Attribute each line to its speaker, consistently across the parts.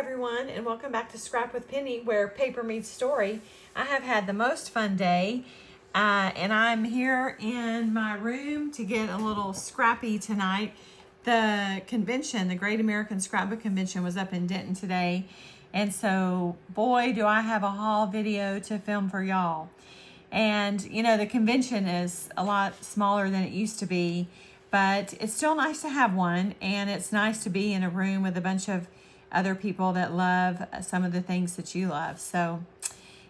Speaker 1: everyone, and welcome back to Scrap with Penny, where paper meets story. I have had the most fun day, and I'm here in my room to get a little scrappy tonight. The convention, the Great American Scrapbook Convention, was up in Denton today, and so boy do I have a haul video to film for y'all. And you know, the convention is a lot smaller than it used to be, but it's still nice to have one, and it's nice to be in a room with a bunch of other people that love some of the things that you love. So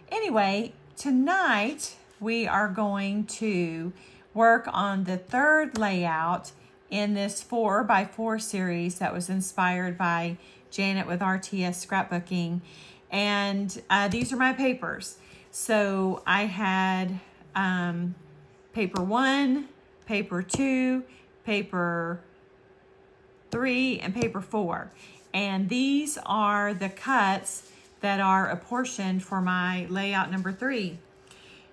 Speaker 1: anyway, tonight we are going to work on the third layout in this 4x4 series that was inspired by Janet with RTS Scrapbooking. And these are my papers. So I had paper 1, paper 2, paper 3, and paper 4. And these are the cuts that are apportioned for my layout number 3.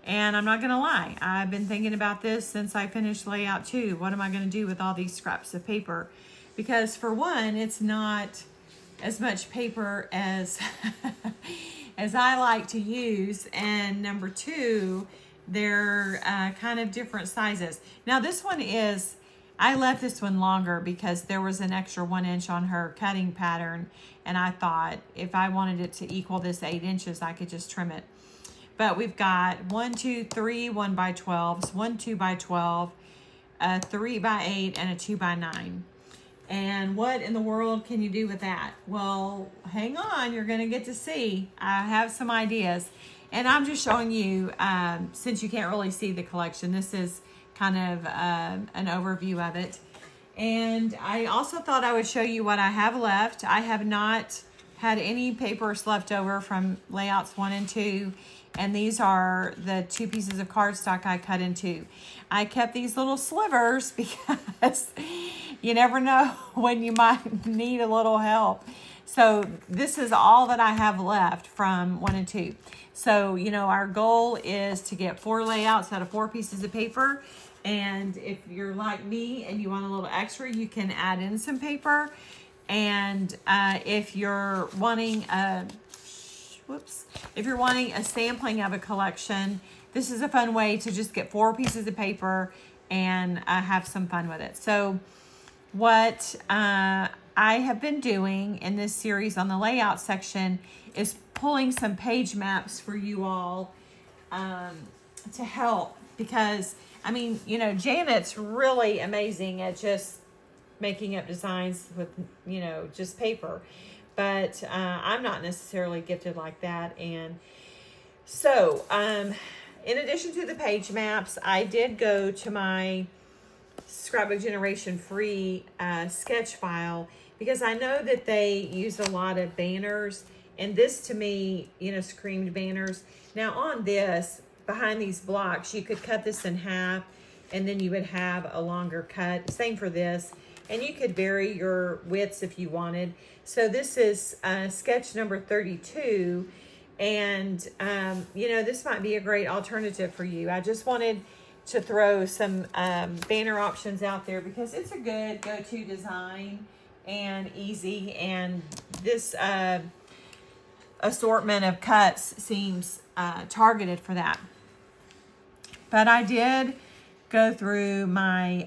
Speaker 1: And I'm not gonna lie, I've been thinking about this since I finished layout 2. What am I gonna do with all these scraps of paper? Because for one, it's not as much paper as as I like to use, and number 2, they're kind of different sizes. Now this one is, I left this one longer because there was an extra 1 inch on her cutting pattern, and I thought if I wanted it to equal this 8 inches, I could just trim it. But we've got 1, 2, 3 1x12s, 1 2x12, a 3x8, and a 2x9. And what in the world can you do with that? Well, hang on, you're gonna get to see. I have some ideas, and I'm just showing you, since you can't really see the collection, this is kind of an overview of it. And I also thought I would show you what I have left. I have not had any papers left over from layouts 1 and 2. And these are the 2 pieces of cardstock I cut in 2. I kept these little slivers because you never know when you might need a little help. So this is all that I have left from 1 and 2. So, you know, our goal is to get 4 layouts out of 4 pieces of paper. And if you're like me and you want a little extra, you can add in some paper. And if you're wanting a sampling of a collection, this is a fun way to just get 4 pieces of paper and have some fun with it. So what I have been doing in this series on the layout section is pulling some page maps for you all to help, because I mean, you know, Janet's really amazing at just making up designs with, you know, just paper. But I'm not necessarily gifted like that. And so, in addition to the page maps, I did go to my Scrapbook Generation free sketch file, because I know that they use a lot of banners. And this to me, you know, screamed banners. Now on this, behind these blocks, you could cut this in half, and then you would have a longer cut. Same for this. And you could vary your widths if you wanted. So this is sketch number 32. And, you know, this might be a great alternative for you. I just wanted to throw some banner options out there because it's a good go-to design and easy. And this assortment of cuts seems targeted for that. But I did go through my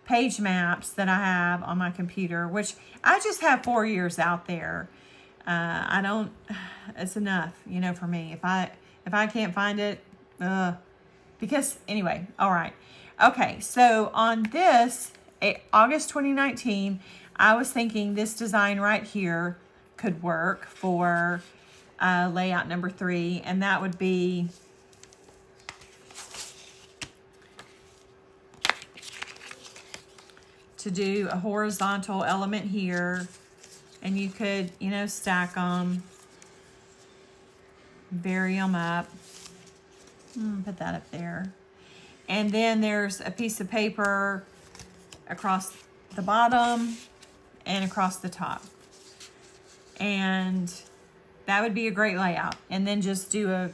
Speaker 1: page maps that I have on my computer, which I just have 4 years out there. I don't, it's enough, you know, for me. If I can't find it, because anyway, all right. Okay, so on this, August 2019, I was thinking this design right here could work for layout number 3, and that would be to do a horizontal element here, and you could, you know, stack them, vary them up. Put that up there. And then there's a piece of paper across the bottom and across the top. And that would be a great layout. And then just do a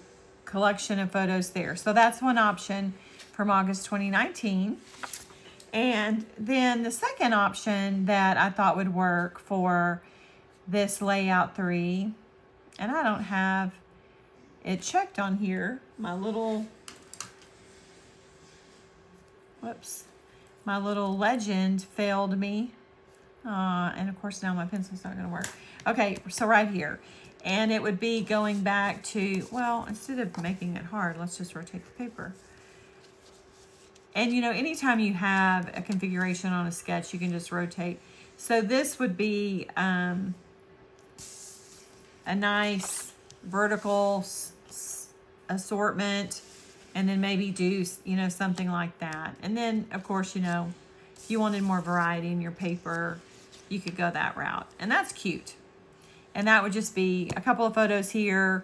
Speaker 1: collection of photos there. So that's one option from August 2019. And then the second option that I thought would work for this layout 3, and I don't have it checked on here, my little, whoops, my little legend failed me. And of course now my pencil's not gonna work. Okay, so right here. And it would be going back to, well, instead of making it hard, let's just rotate the paper. And you know, anytime you have a configuration on a sketch, you can just rotate. So this would be a nice vertical assortment, and then maybe do, you know, something like that. And then of course, you know, if you wanted more variety in your paper, you could go that route. And that's cute. And that would just be a couple of photos here.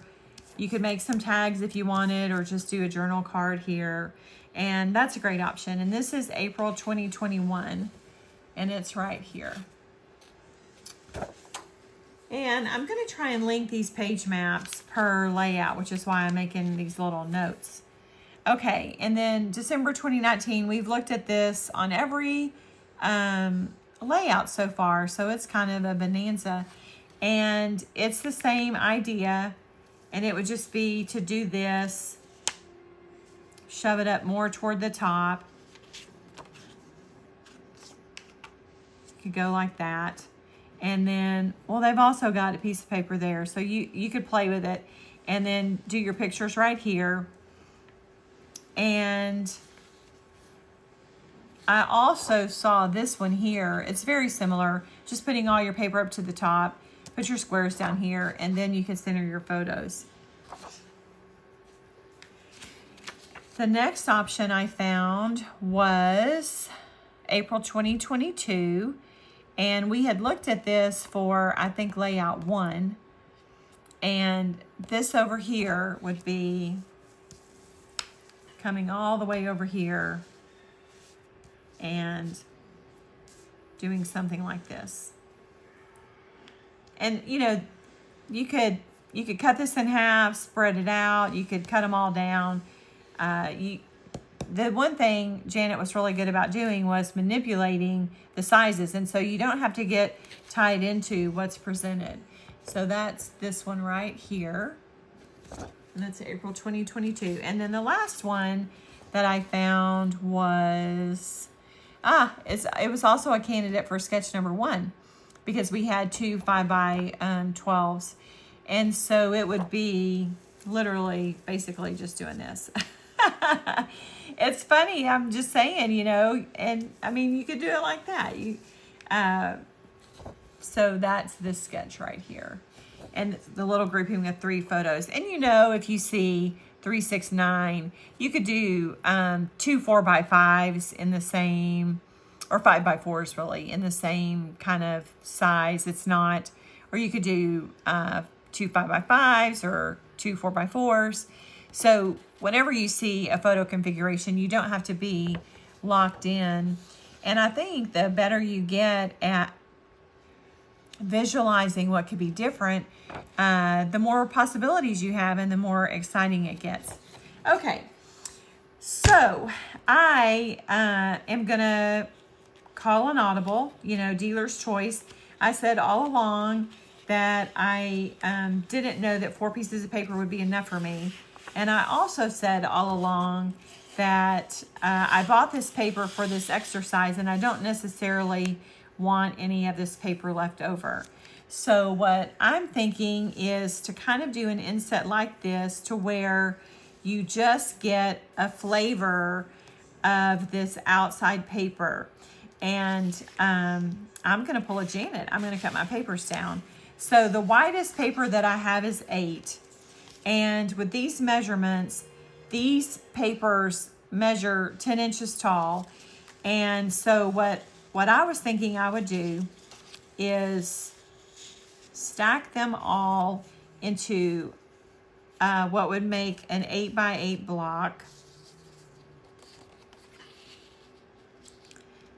Speaker 1: You could make some tags if you wanted, or just do a journal card here. And that's a great option. And this is April 2021, and it's right here. And I'm going to try and link these page maps per layout, which is why I'm making these little notes. Okay, and then December 2019, we've looked at this on every layout so far, so it's kind of a bonanza. And it's the same idea, and it would just be to do this, shove it up more toward the top. Could go like that. And then, well, they've also got a piece of paper there, so you could play with it and then do your pictures right here. And I also saw this one here. It's very similar, just putting all your paper up to the top, put your squares down here, and then you can center your photos. The next option I found was April 2022. And we had looked at this for, I think, layout 1. And this over here would be coming all the way over here and doing something like this. And, you know, you could cut this in half, spread it out. You could cut them all down. The one thing Janet was really good about doing was manipulating the sizes. And so you don't have to get tied into what's presented. So that's this one right here. And that's April 2022. And then the last one that I found was, it was also a candidate for sketch number 1, because we had 2 5x12s. And so it would be literally basically just doing this. It's funny, I'm just saying, you know, and I mean, you could do it like that. So that's this sketch right here. And the little grouping of 3 photos. And you know, if you see 3, 6, 9, you could do 2 4x5s in the same, or 5x4s really, in the same kind of size. It's not, or you could do 2 5x5s or 2 4x4s. So whenever you see a photo configuration, you don't have to be locked in. And I think the better you get at visualizing what could be different, the more possibilities you have and the more exciting it gets. Okay, so I am going to call an audible, you know, dealer's choice. I said all along that I didn't know that 4 pieces of paper would be enough for me. And I also said all along that I bought this paper for this exercise and I don't necessarily want any of this paper left over. So what I'm thinking is to kind of do an inset like this, to where you just get a flavor of this outside paper. And I'm going to pull a Janet. I'm going to cut my papers down. So the widest paper that I have is 8. And with these measurements, these papers measure 10 inches tall. And so what I was thinking I would do is stack them all into what would make an 8x8 block.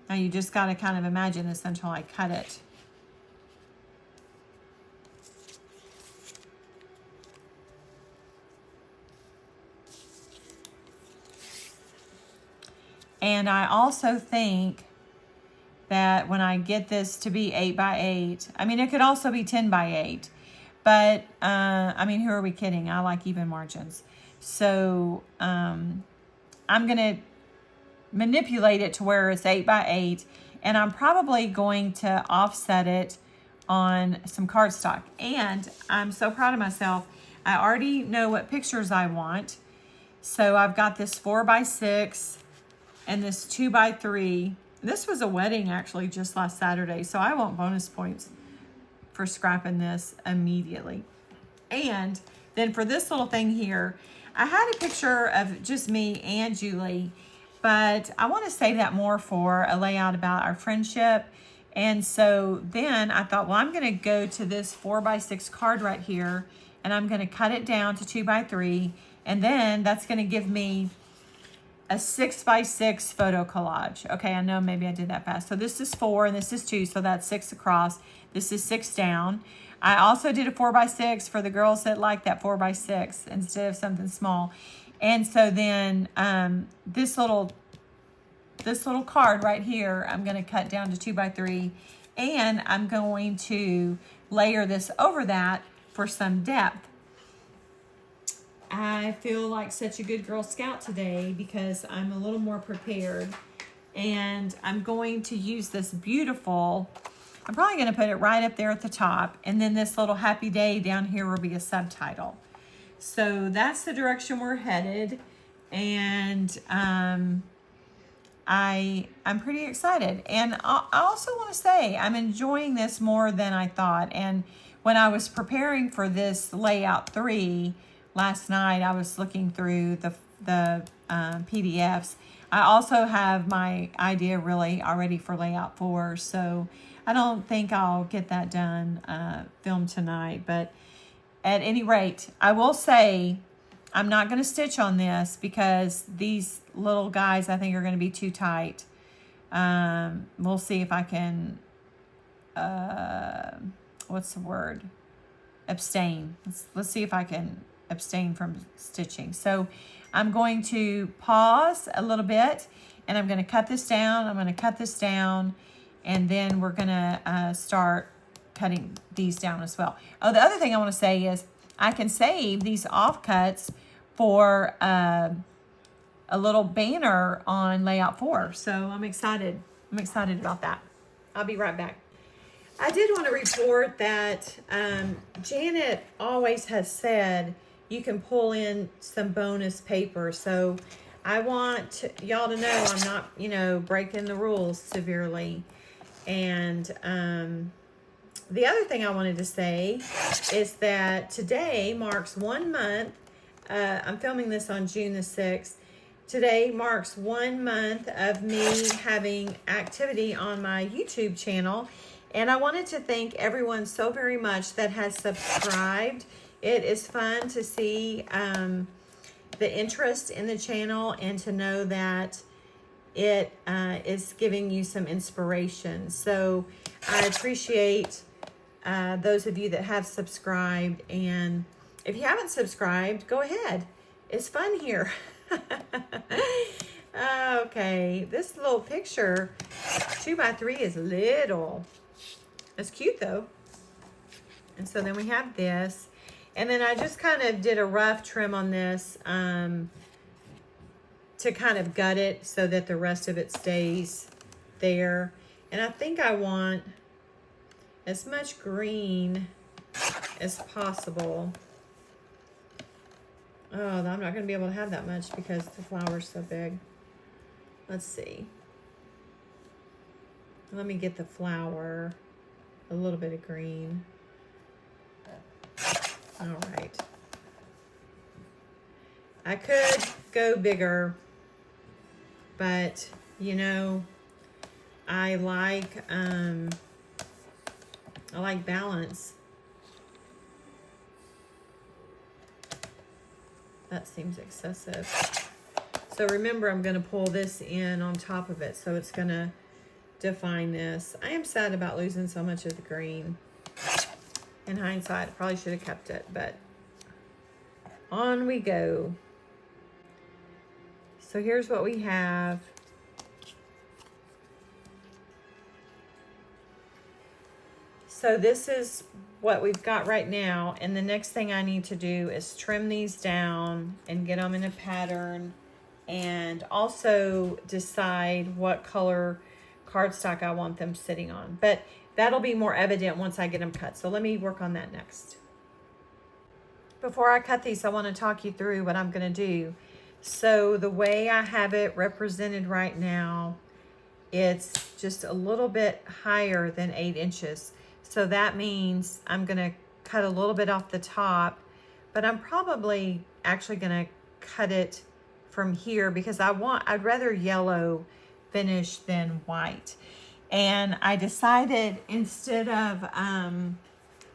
Speaker 1: Now you just got to kind of imagine this until I cut it. And I also think that when I get this to be 8 by 8, I mean, it could also be 10 by 8, but I mean, who are we kidding? I like even margins. So I'm going to manipulate it to where it's 8 by 8, and I'm probably going to offset it on some cardstock. And I'm so proud of myself. I already know what pictures I want. So I've got this 4 by 6 and this 2 by 3. This was a wedding actually just last Saturday, so I want bonus points for scrapping this immediately. And then for this little thing here, I had a picture of just me and Julie, but I want to save that more for a layout about our friendship. And so then I thought, well, I'm going to go to this 4 by 6 card right here, and I'm going to cut it down to 2 by 3, and then that's going to give me a 6 by 6 photo collage. Okay, I know maybe I did that fast. So this is 4 and this is 2, so that's 6 across. This is 6 down. I also did a 4 by 6 for the girls that like that 4 by 6 instead of something small. And so then this little card right here, I'm going to cut down to 2 by 3, and I'm going to layer this over that for some depth. I feel like such a good Girl Scout today because I'm a little more prepared, and I'm going to use this beautiful, I'm probably going to put it right up there at the top, and then this little happy day down here will be a subtitle. So that's the direction we're headed, and I'm pretty excited. And I also want to say I'm enjoying this more than I thought. And when I was preparing for this layout 3 last night, I was looking through the PDFs. I also have my idea really already for layout 4, so I don't think I'll get that done filmed tonight. But at any rate, I will say I'm not going to stitch on this because these little guys I think are going to be too tight. We'll see if I can, what's the word? Abstain. Let's see if I can abstain from stitching. So I'm going to pause a little bit, and I'm going to cut this down. I'm going to cut this down, and then we're going to start cutting these down as well. Oh, the other thing I want to say is I can save these offcuts for a little banner on layout 4. So I'm excited. I'm excited about that. I'll be right back. I did want to report that Janet always has said you can pull in some bonus paper. So I want y'all to know I'm not, breaking the rules severely. And the other thing I wanted to say is that today marks 1 month. I'm filming this on June the 6th. Today marks 1 month of me having activity on my YouTube channel. And I wanted to thank everyone so very much that has subscribed. It is fun to see the interest in the channel and to know that it is giving you some inspiration. So I appreciate those of you that have subscribed. And if you haven't subscribed, go ahead. It's fun here. Okay, this little picture, 2 by 3 is little. It's cute though. And so then we have this. And then I just kind of did a rough trim on this to kind of gut it so that the rest of it stays there. And I think I want as much green as possible. Oh, I'm not going to be able to have that much because the flower's so big. Let's see. Let me get the flower, a little bit of green. All right. I could go bigger, but I like balance. That seems excessive. So remember, I'm going to pull this in on top of it, so it's going to define this. I am sad about losing so much of the green. In hindsight, I probably should have kept it, but on we go. So here's what we have. So this is what we've got right now. And the next thing I need to do is trim these down and get them in a pattern, and also decide what color cardstock I want them sitting on. But that'll be more evident once I get them cut. So let me work on that next. Before I cut these, I want to talk you through what I'm going to do. So the way I have it represented right now, it's just a little bit higher than 8 inches. So that means I'm going to cut a little bit off the top, but I'm probably actually going to cut it from here because I'd rather yellow finish than white. And I decided instead of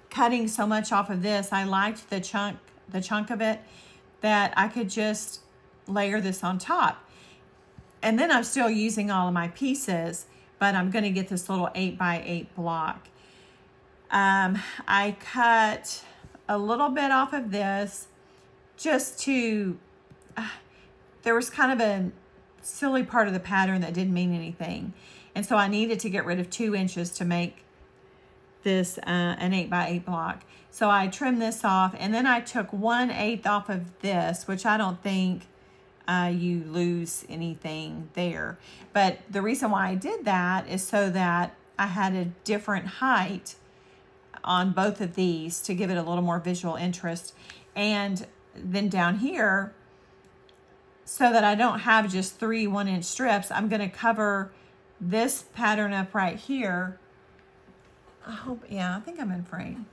Speaker 1: cutting so much off of this, I liked the chunk of it, that I could just layer this on top. And then I'm still using all of my pieces, but I'm going to get this little 8x8 block. I cut a little bit off of this just to, there was kind of a silly part of the pattern that didn't mean anything. And so I needed to get rid of 2 inches to make this an 8x8 block. So I trimmed this off, and then I took 1/8 off of this, which I don't think you lose anything there. But the reason why I did that is so that I had a different height on both of these to give it a little more visual interest. And then down here, so that I don't have just 3 1-inch strips, I'm going to cover this pattern up right here. I think I'm in frame.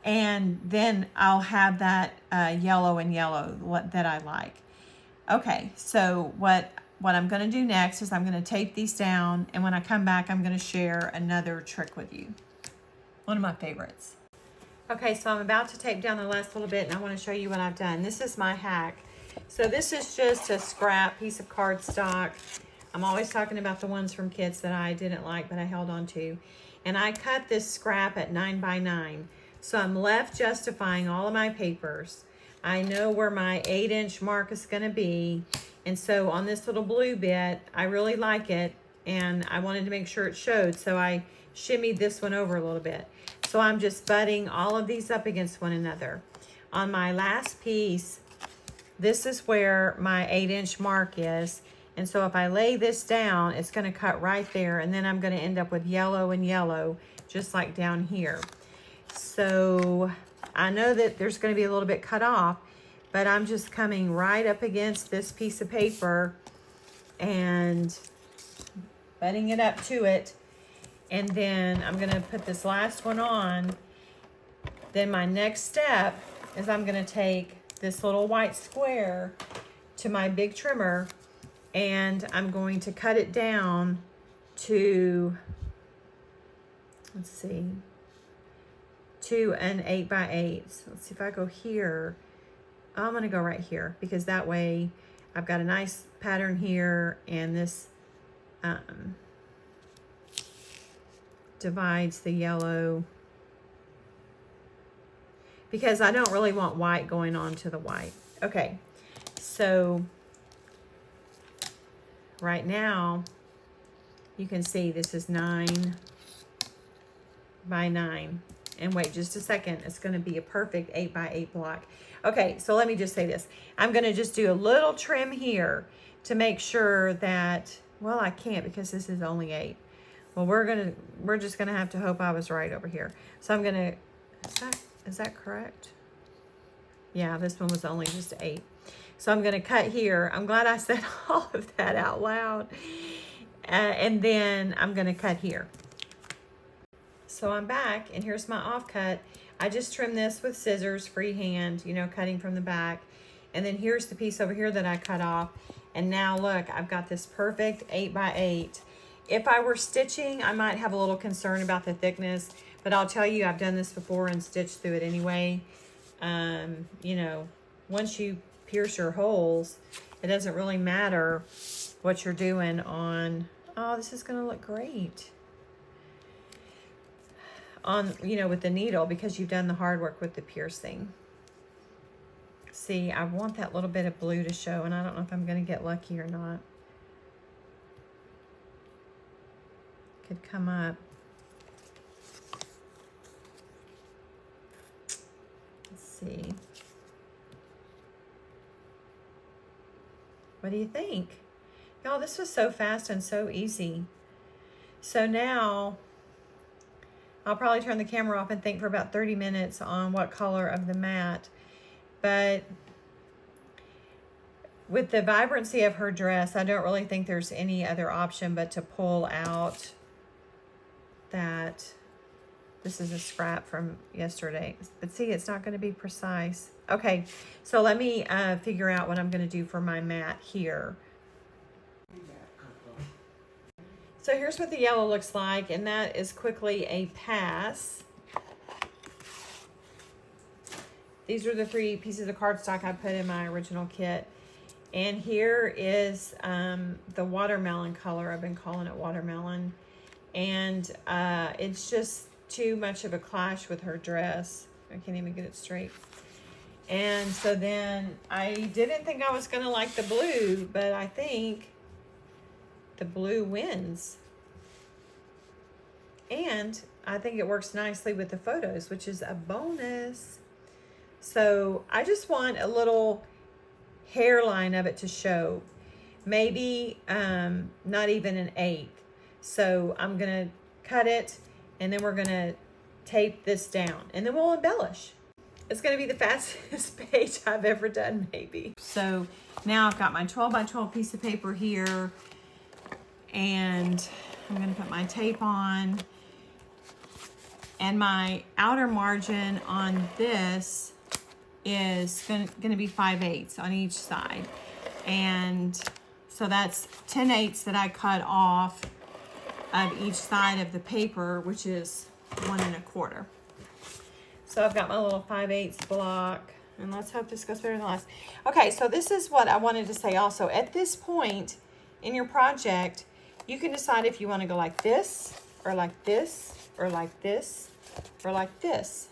Speaker 1: And then I'll have that yellow and yellow that I like. Okay, so what I'm going to do next is I'm going to tape these down, and when I come back, I'm going to share another trick with you. One of my favorites. Okay, so I'm about to tape down the last little bit, and I want to show you what I've done. This is my hack. So this is just a scrap piece of cardstock. I'm always talking about the ones from kits that I didn't like, but I held on to. And I cut this scrap at 9x9. So I'm left justifying all of my papers. I know where my 8-inch mark is going to be. And so on this little blue bit, I really like it, and I wanted to make sure it showed. So I shimmied this one over a little bit. So I'm just butting all of these up against one another. On my last piece, this is where my 8-inch mark is. And so if I lay this down, it's going to cut right there. And then I'm going to end up with yellow and yellow, just like down here. So I know that there's going to be a little bit cut off, but I'm just coming right up against this piece of paper and butting it up to it. And then I'm going to put this last one on. Then my next step is I'm going to take this little white square to my big trimmer, and I'm going to cut it down to, let's see, to an 8x8. So let's see if I go here. I'm going to go right here, because that way I've got a nice pattern here, and this divides the yellow, because I don't really want white going on to the white. Okay, so right now you can see this is 9x9. And wait just a second, it's going to be a perfect 8x8 block. Okay, so let me just say this. I'm going to just do a little trim here to make sure that, well, I can't because this is only 8. Well, we're just going to have to hope I was right over here. So I'm going to, is that correct? Yeah, this one was only just 8. So I'm going to cut here. I'm glad I said all of that out loud. And then I'm going to cut here. So I'm back, and here's my offcut. I just trimmed this with scissors, freehand, you know, cutting from the back. And then here's the piece over here that I cut off. And now look, I've got this perfect 8x8. If I were stitching, I might have a little concern about the thickness, but I'll tell you, I've done this before and stitched through it anyway. You know, once you pierce your holes, it doesn't really matter what you're doing on, oh, this is going to look great on, you know, with the needle, because you've done the hard work with the piercing. See, I want that little bit of blue to show, and I don't know if I'm going to get lucky or not. Could come up. see. What do you think? Y'all, this was so fast and so easy. So now I'll probably turn the camera off and think for about 30 minutes on what color of the matte. But with the vibrancy of her dress, I don't really think there's any other option but to pull out that. This is a scrap from yesterday. But see, it's not going to be precise. Okay, so let me figure out what I'm going to do for my matte here. So here's what the yellow looks like, and that is quickly a pass. These are the 3 pieces of cardstock I put in my original kit. And here is the watermelon color. I've been calling it watermelon. And it's just too much of a clash with her dress. I can't even get it straight. And so then I didn't think I was going to like the blue, but I think the blue wins. And I think it works nicely with the photos, which is a bonus. So I just want a little hairline of it to show. Maybe not even an 1/8. So I'm going to cut it, and then we're going to tape this down, and then we'll embellish. It's going to be the fastest page I've ever done, maybe. So now I've got my 12 by 12 piece of paper here, and I'm going to put my tape on. And my outer margin on this is going to be 5/8 on each side. And so that's 10/8 that I cut off of each side of the paper, which is 1 1/4. So I've got my little 5/8 block, and let's hope this goes better than last. Okay, so this is what I wanted to say also. At this point in your project, you can decide if you want to go like this, or like this, or like this, or like this.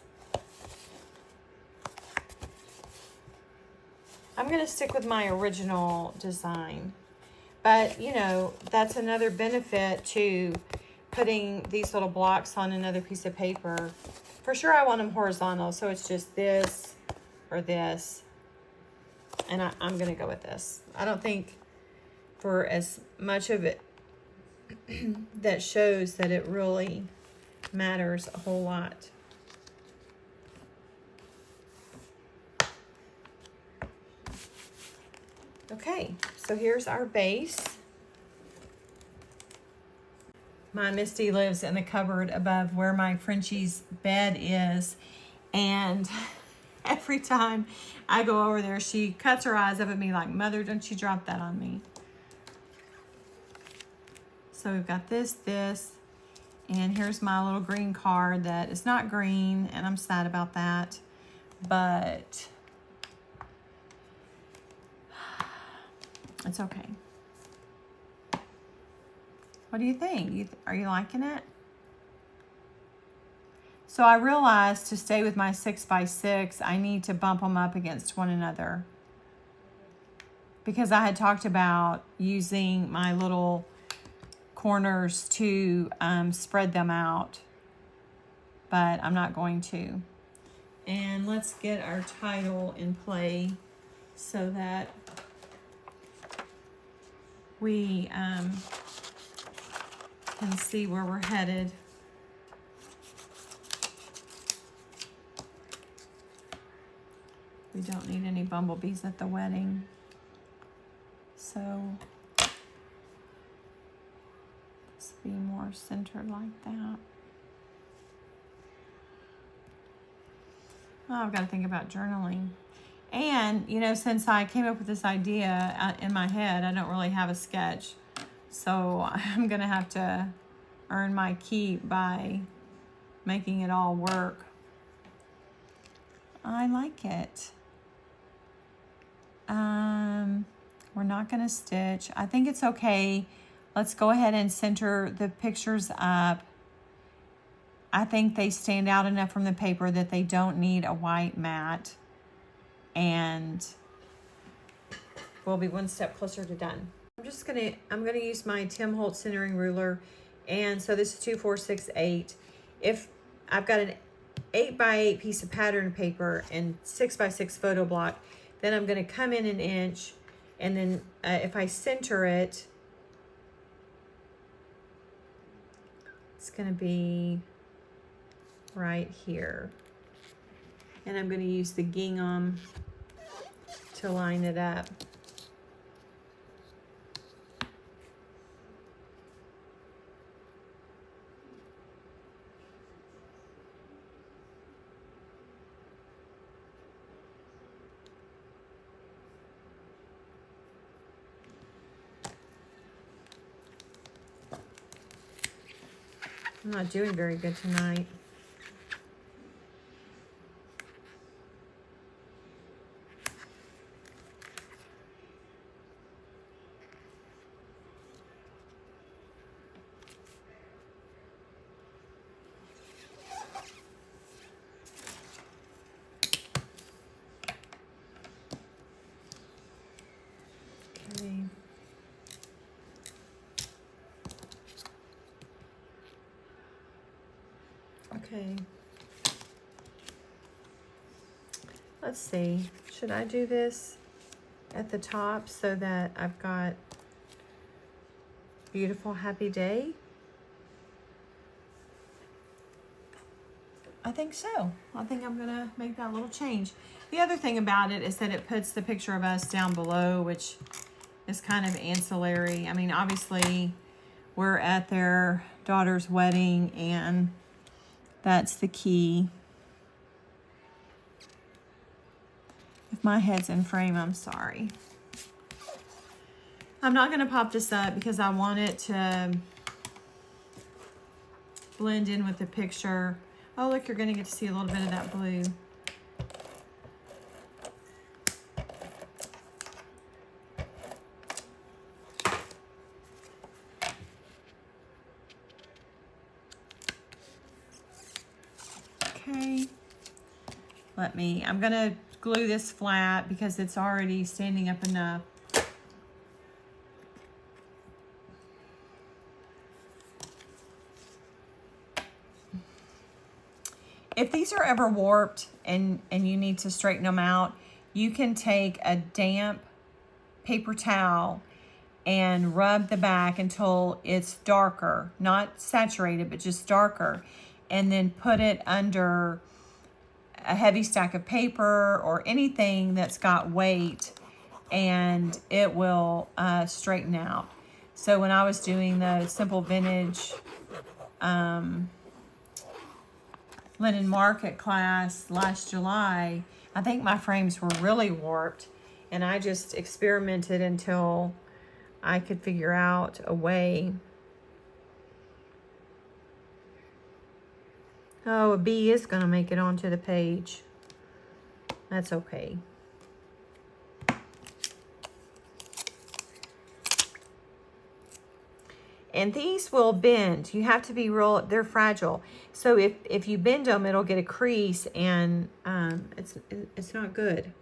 Speaker 1: I'm going to stick with my original design. But, you know, that's another benefit to putting these little blocks on another piece of paper. For sure, I want them horizontal, so it's just this or this. And I'm going to go with this. I don't think for as much of it that shows that it really matters a whole lot. Okay, so here's our base. My Misty lives in the cupboard above where my Frenchie's bed is, and every time I go over there, she cuts her eyes up at me like, "Mother, don't you drop that on me." So we've got this, and here's my little green card that is not green, and I'm sad about that, but it's okay. What do you think? Are you liking it? So I realized to stay with my 6x6, I need to bump them up against one another, because I had talked about using my little corners to spread them out, but I'm not going to. And let's get our title in play so that we can see where we're headed. We don't need any bumblebees at the wedding. So let's be more centered like that. Oh, I've got to think about journaling. And, you know, since I came up with this idea in my head, I don't really have a sketch. So I'm going to have to earn my keep by making it all work. I like it. We're not going to stitch. I think it's okay. Let's go ahead and center the pictures up. I think they stand out enough from the paper that they don't need a white mat. And we'll be one step closer to done. I'm gonna use my Tim Holtz centering ruler, and so this is 2, 4, 6, 8. If I've got 8x8 piece of pattern paper and 6x6 photo block. Then I'm going to come in an inch, and then if I center it, it's going to be right here. And I'm going to use the gingham to line it up. I'm not doing very good tonight. Okay. Okay. Let's see. Should I do this at the top so that I've got beautiful happy day? I think so. I think I'm gonna make that little change. The other thing about it is that it puts the picture of us down below, which is kind of ancillary. I mean, obviously we're at their daughter's wedding and that's the key. If my head's in frame, I'm sorry. I'm not gonna pop this up because I want it to blend in with the picture. Oh, look, you're gonna get to see a little bit of that blue. Okay, I'm gonna glue this flat because it's already standing up enough. If these are ever warped and you need to straighten them out, you can take a damp paper towel and rub the back until it's darker, not saturated, but just darker, and then put it under a heavy stack of paper or anything that's got weight, and it will straighten out. So when I was doing the Simple Vintage Linen Market class last July, I think my frames were really warped, and I just experimented until I could figure out a way. Oh, a bee is going to make it onto the page. That's okay. And these will bend. You have to be real, they're fragile. So if you bend them, it'll get a crease, and it's not good.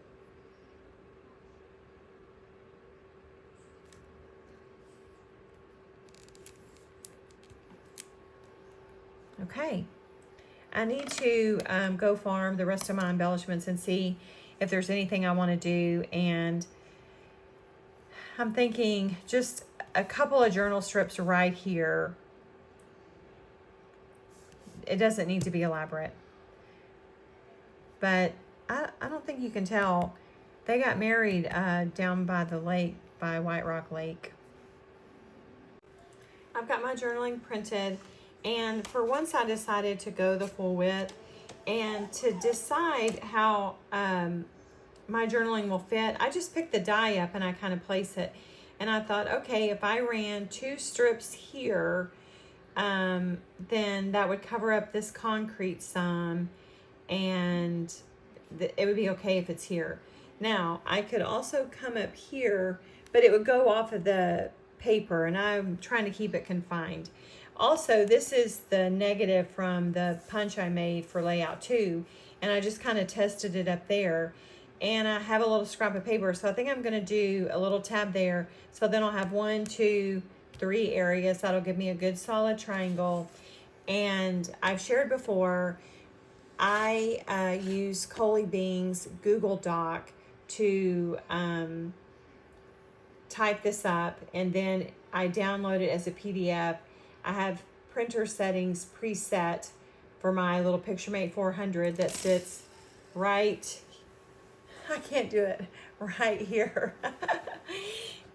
Speaker 1: Okay. I need to go farm the rest of my embellishments and see if there's anything I want to do. And I'm thinking just a couple of journal strips right here. It doesn't need to be elaborate. But I don't think you can tell. They got married down by the lake, by White Rock Lake. I've got my journaling printed. And for once I decided to go the full width, and to decide how my journaling will fit, I just pick the die up and I kind of place it. And I thought, okay, if I ran 2 strips here, then that would cover up this concrete some, and it would be okay if it's here. Now, I could also come up here, but it would go off of the paper, and I'm trying to keep it confined. Also, this is the negative from the punch I made for layout 2, and I just kind of tested it up there. And I have a little scrap of paper, so I think I'm going to do a little tab there. So then I'll have 1, 2, 3 areas. That'll give me a good solid triangle. And I've shared before, I use Coley Bing's Google Doc to type this up, and then I download it as a PDF. I have printer settings preset for my little PictureMate 400 that sits right, I can't do it, right here.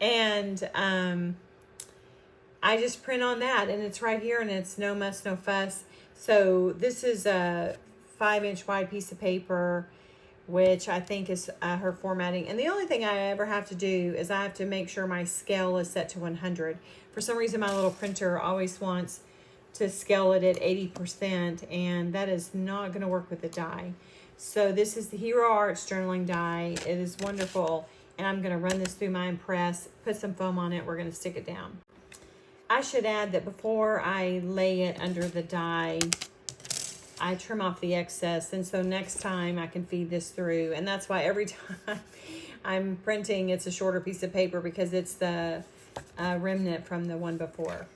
Speaker 1: And I just print on that, and it's right here, and it's no muss, no fuss. So this is a 5-inch wide piece of paper, which I think is her formatting. And the only thing I ever have to do is I have to make sure my scale is set to 100. For some reason, my little printer always wants to scale it at 80%, and that is not going to work with the die. So this is the Hero Arts journaling die. It is wonderful, and I'm going to run this through my impress, put some foam on it. We're going to stick it down. I should add that before I lay it under the die, I trim off the excess, and so next time I can feed this through. And that's why every time I'm printing, it's a shorter piece of paper, because it's the remnant from the one before.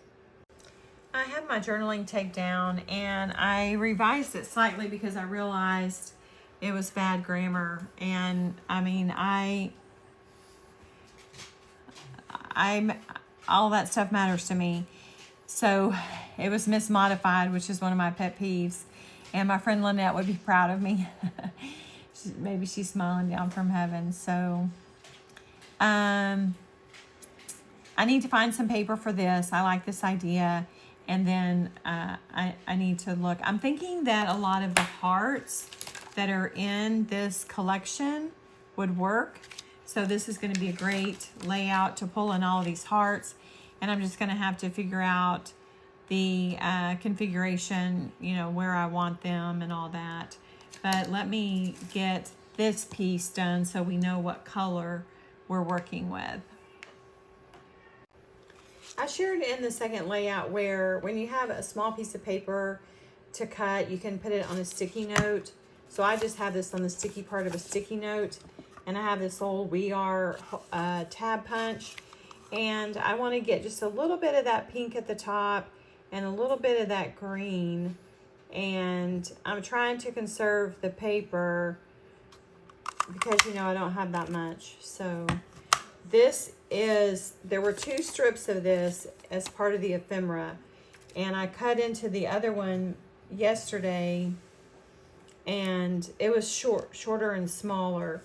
Speaker 1: I have my journaling taped down, and I revised it slightly because I realized it was bad grammar. And I mean, I'm all that stuff matters to me. So it was mismodified, which is one of my pet peeves. And my friend Lynette would be proud of me. Maybe she's smiling down from heaven. So I need to find some paper for this. I like this idea. And then I need to look. I'm thinking that a lot of the hearts that are in this collection would work. So this is going to be a great layout to pull in all of these hearts. And I'm just going to have to figure out the configuration, you know, where I want them and all that. But let me get this piece done so we know what color we're working with. I shared in the second layout where when you have a small piece of paper to cut, you can put it on a sticky note. So I just have this on the sticky part of a sticky note, and I have this old We Are tab punch, and I want to get just a little bit of that pink at the top and a little bit of that green, and I'm trying to conserve the paper because, you know, I don't have that much. So this is, there were 2 strips of this as part of the ephemera, and I cut into the other one yesterday, and it was shorter and smaller.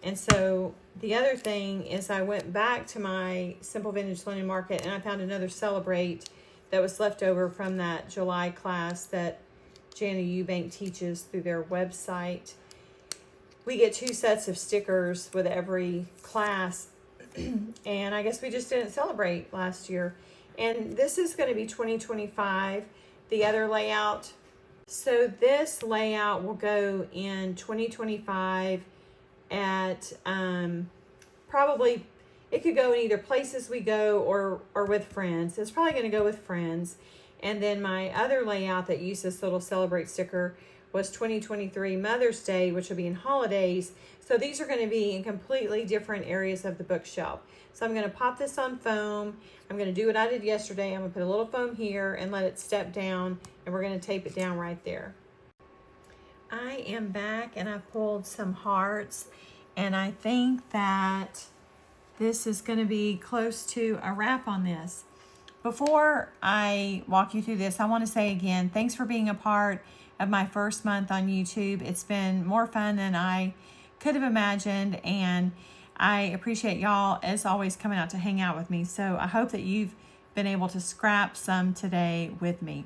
Speaker 1: And so the other thing is I went back to my Simple Vintage Linen Market, and I found another Celebrate that was left over from that July class that Jana Eubank teaches through their website. We get 2 sets of stickers with every class, and I guess we just didn't celebrate last year. And this is going to be 2025, the other layout. So this layout will go in 2025 at probably, it could go in either Places We Go or with friends. It's probably going to go with friends. And then my other layout that used this little Celebrate sticker was 2023 Mother's Day, which will be in holidays. So these are going to be in completely different areas of the bookshelf. So I'm going to pop this on foam. I'm going to do what I did yesterday. I'm going to put a little foam here and let it step down, and we're going to tape it down right there. I am back, and I've pulled some hearts, and I think that this is going to be close to a wrap on this. Before I walk you through this, I want to say again, thanks for being a part of my first month on YouTube. It's been more fun than I could have imagined, and I appreciate y'all, as always, coming out to hang out with me. So I hope that you've been able to scrap some today with me.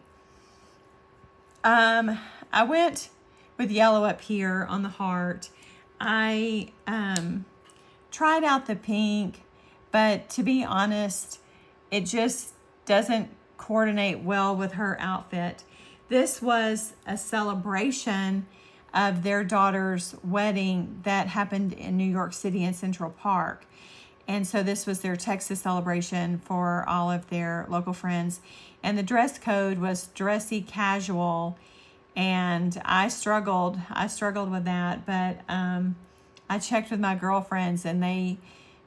Speaker 1: I went with yellow up here on the heart. I tried out the pink, but to be honest, it just doesn't coordinate well with her outfit. This was a celebration of their daughter's wedding that happened in New York City in Central Park. And so this was their Texas celebration for all of their local friends. And the dress code was dressy casual. And I struggled with that, but I checked with my girlfriends, and they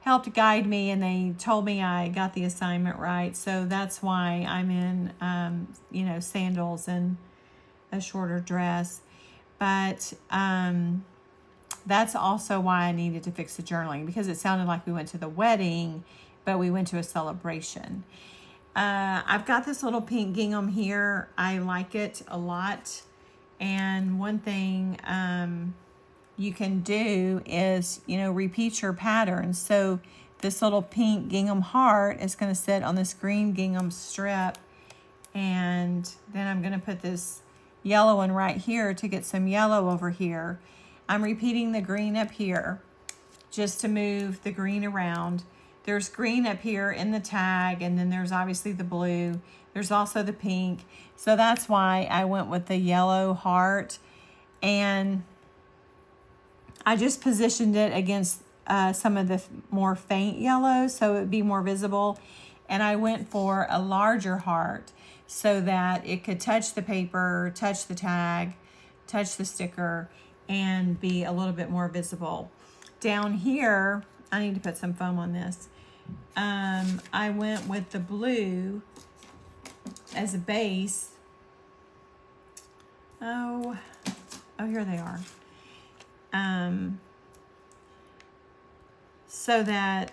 Speaker 1: helped guide me, and they told me I got the assignment right. So that's why I'm in, sandals and a shorter dress. but that's also why I needed to fix the journaling, because it sounded like we went to the wedding, but we went to a celebration. I've got this little pink gingham here. I like it a lot. And one thing you can do is, repeat your patterns. So this little pink gingham heart is going to sit on this green gingham strip. And then I'm going to put this yellow one right here to get some yellow over here. I'm repeating the green up here just to move the green around. There's green up here in the tag, and then there's obviously the blue. There's also the pink. So that's why I went with the yellow heart. And I just positioned it against some of the more faint yellows so it would be more visible. And I went for a larger heart so that it could touch the paper, touch the tag, touch the sticker, and be a little bit more visible. Down here, I need to put some foam on this. I went with the blue as a base. Oh, here they are. So that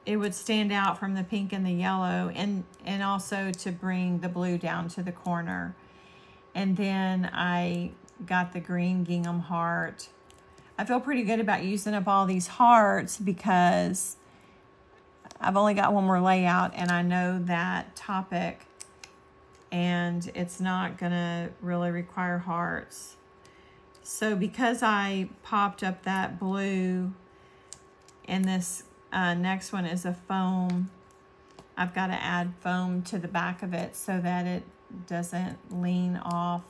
Speaker 1: it would stand out from the pink and the yellow, and also to bring the blue down to the corner. And then I got the green gingham heart. I feel pretty good about using up all these hearts because I've only got one more layout and I know that topic, and it's not gonna really require hearts. So because I popped up that blue and this next one is a foam, I've got to add foam to the back of it so that it doesn't lean off.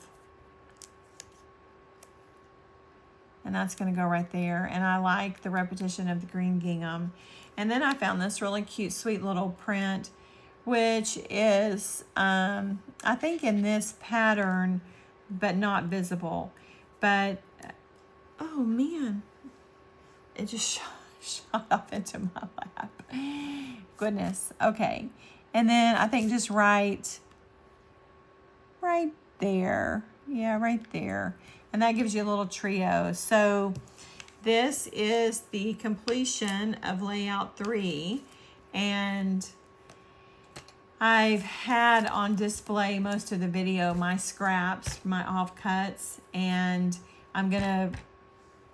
Speaker 1: And that's going to go right there. And I like the repetition of the green gingham. And then I found this really cute, sweet little print, which is, I think in this pattern, but not visible. But, oh man, it just shot up into my lap. Goodness. Okay. And then I think just right there. Yeah, right there. And that gives you a little trio. So this is the completion of layout 3. And I've had on display most of the video my scraps, my offcuts, and I'm going to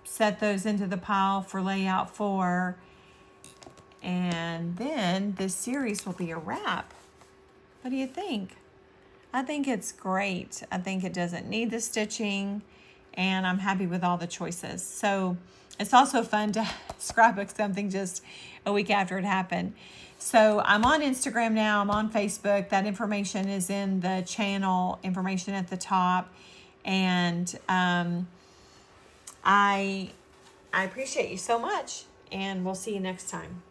Speaker 1: set those into the pile for layout 4. And then this series will be a wrap. What do you think? I think it's great. I think it doesn't need the stitching, and I'm happy with all the choices. So it's also fun to scrapbook something just a week after it happened. So I'm on Instagram now. I'm on Facebook. That information is in the channel information at the top. And I appreciate you so much, and we'll see you next time.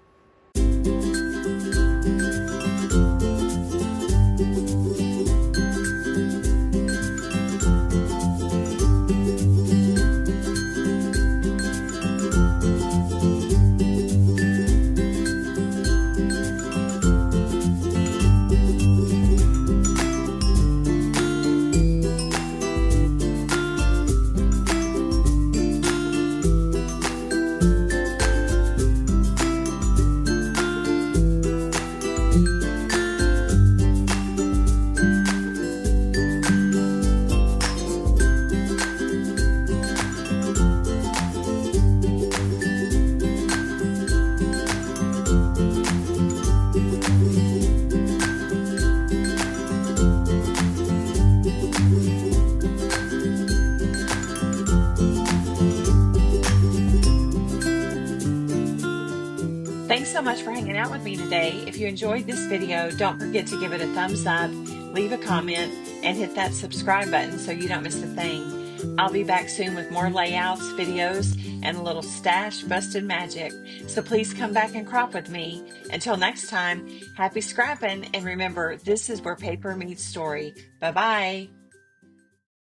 Speaker 1: Thanks so much for hanging out with me today. If you enjoyed this video, don't forget to give it a thumbs up, leave a comment, and hit that subscribe button so you don't miss a thing. I'll be back soon with more layouts, videos, and a little stash busted magic. So please come back and crop with me. Until next time, happy scrapping, and remember, this is where paper meets story. Bye-bye.